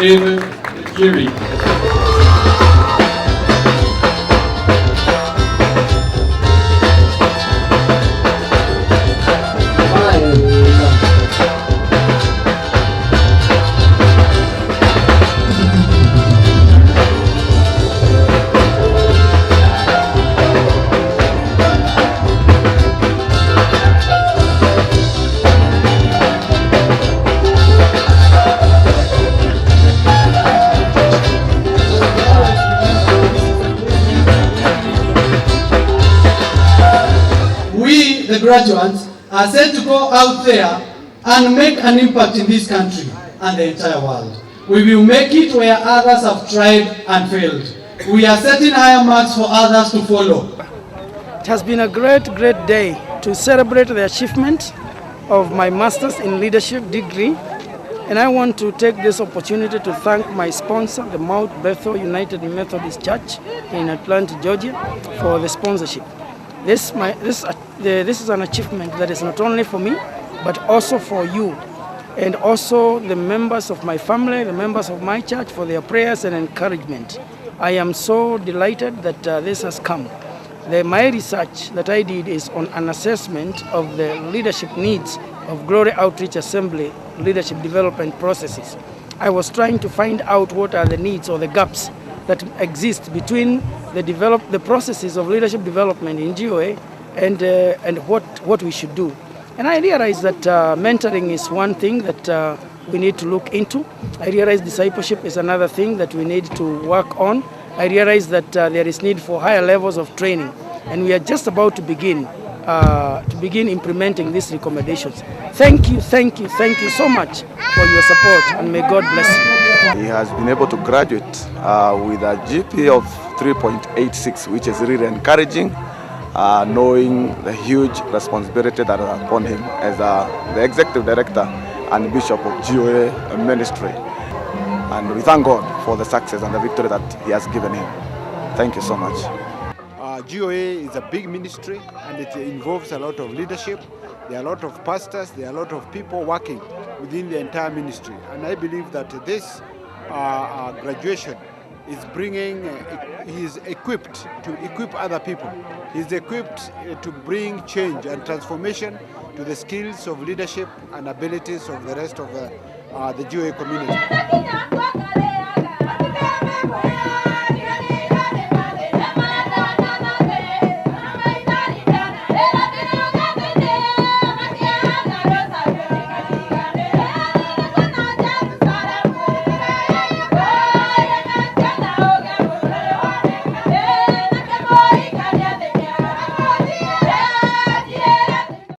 David Giri. The graduates are set to go out there and make an impact in this country and the entire world. We will make it where others have tried and failed. We are setting higher marks for others to follow. It has been a great day to celebrate the achievement of my Master's in Leadership degree, and I want to take this opportunity to thank my sponsor, the Mount Bethel United Methodist Church in Atlanta, Georgia, for the sponsorship. This is an achievement that is not only for me, but also for you, and also the members of my family, the members of my church, for their prayers and encouragement. I am so delighted that this has come. My research that I did is on an assessment of the leadership needs of Glory Outreach Assembly leadership development processes. I was trying to find out what are the needs or the gaps that exist between the processes of leadership development in GOA and what we should do. And I realized that mentoring is one thing that we need to look into. I realized discipleship is another thing that we need to work on. I realized that there is need for higher levels of training, and we are just about to begin implementing these recommendations. Thank you so much for your support, and may God bless you. He has been able to graduate with a GPA of 3.86, which is really encouraging, knowing the huge responsibility that is upon him as the Executive Director and Bishop of GOA Ministry. And we thank God for the success and the victory that He has given him. Thank you so much. GOA is a big ministry, and it involves a lot of leadership. There are a lot of pastors, there are a lot of people working within the entire ministry. And I believe that this graduation is bringing, he is equipped to equip other people. He is equipped to bring change and transformation to the skills of leadership and abilities of the rest of the GOA community.